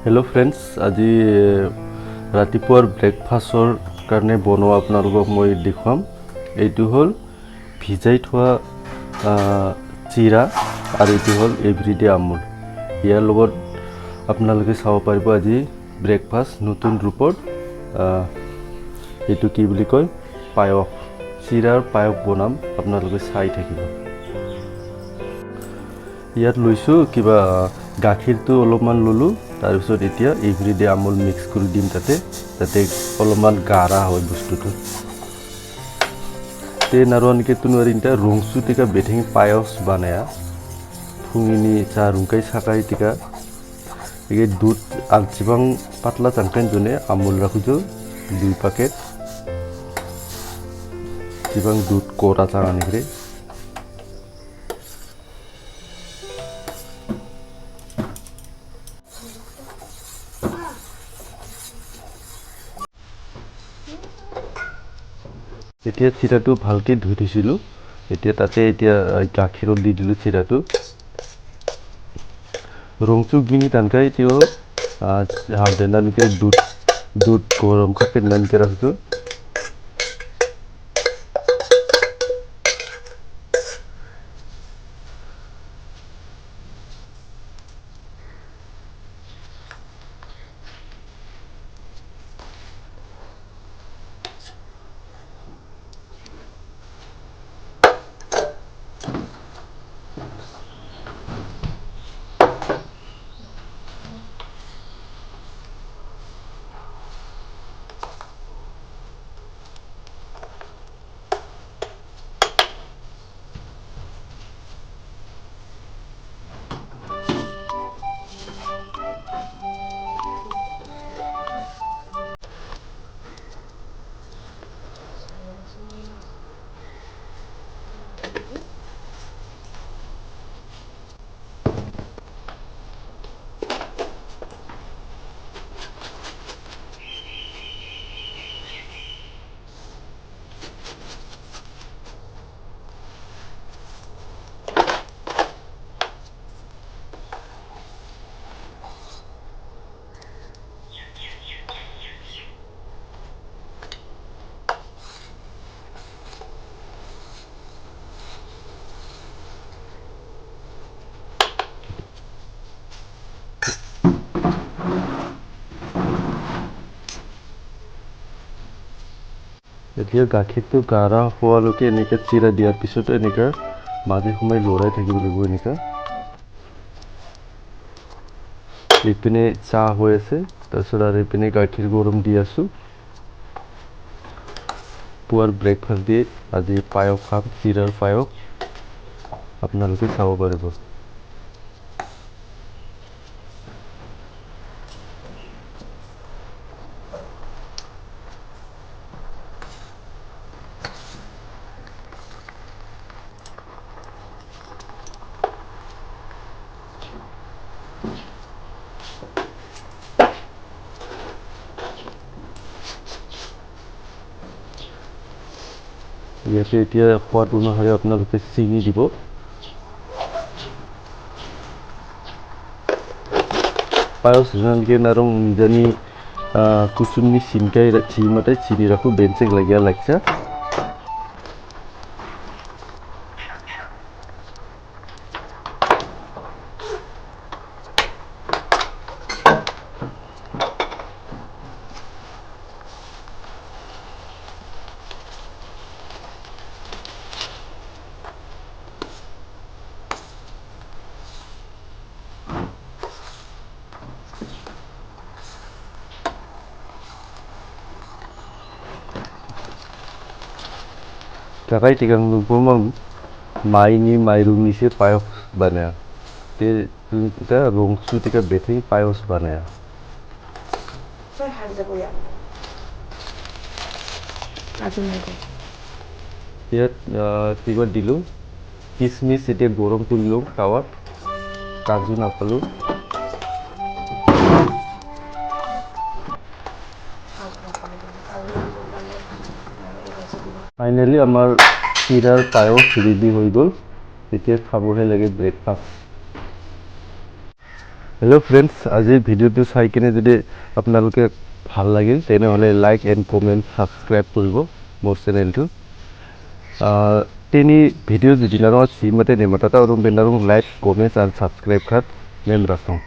Hello friends আজি ৰাতিপুৱাৰ ব্ৰেকফাষ্টৰ কাৰণে বনোৱা আপোনালোকক মই দেখুৱাম এইটো হ'ল ভিজাই থোৱা চিৰা আৰু এইটো হ'ল এভৰিডে আমুল ইয়াৰ লগত আপোনালোকে চাব পাৰিব আজি ব্ৰেকফাষ্ট নতুন ৰূপত এইটো কি বুলি কয় পায়স চিৰাৰ পায়স বনাম আপোনালোকে চাই থাকিব ইয়াত লৈছো কিবা গাখীৰটো অলপমান ললো তাৰপিছত এতিয়া এভৰিডে আমুল মিক্স কৰি দিম তাতে অলপমান গাঢ়া হয় বস্তুটো তে নারোয়ানকে তুনুয়ারিনটা রংসু টিকা বেথিং পায়স বানায়া ফুঙিনি চা রুংকাই সাকাই টিকা এগে দুধ আলচিবাং পাতলা চাংকাইন জনে আমুল রাখুজো 2 প্যাকেট চিবাং দুধ কোরা চাঙানিগ্রে এতিয়া চিৰাটো ভালকে ধুই থৈছিলো এতিয়া তাতে এতিয়া গাখীৰত দি দিলো চিৰাটো ৰংচু গিনি তানকাই তিও হালদেনানকে দুধ গৰম খাপেনানকে ৰাখছো এতিয়া গাখীৰটো গাঢ়া হোৱালৈকে এনেকৈ চিৰা দিয়াৰ পিছত এনেকৈ মাজে সময়ে লৰাই থাকিব লাগিব এনেকৈ এইপিনে চাহ হৈ আছে তাৰপিছত আৰু এইপিনে গাখীৰ গৰম দি আছোঁ পুৱাৰ ব্ৰেকফাষ্ট দিয়ে আজি পায়স খাম চিৰাৰ পায়স আপোনালোকে চাব পাৰিব ইয়াতে এতিয়া সোৱাদ অনুসৰি আপোনালোকে চিনি দিব পায়স যেনেকৈ নাৰং নিজানি কুচুমনি চিনকাই চিমতে চিনি ৰাখোঁ বেঞ্চেক লাগিয়া লাগছে Kakak tigang lupa mam maini mairungisi payos banaya. Te kita rongsu tika betting payos banaya. Saya harus boleh. Aduh nih. Tiat tiga dilu kismis itu gorong tulilu kawat kaju napalu. Finally আমার চিরার পায়স ready হয়ে গেল এতিয়া খাবহে লাগে breakfast hello' friends, আজিৰ ভিডিঅ'টো চাই কিনে যদি আপোনালোকে ভাল লাগিল তেনেহ'লে লাইক এণ্ড কমেণ্ট ছাবস্ক্ৰাইব কৰিব মোৰ চেনেলটো। তিনি ভিডিঅ' যদি নাও si mate ni matata urung bendarung like comment and subscribe kat membra song.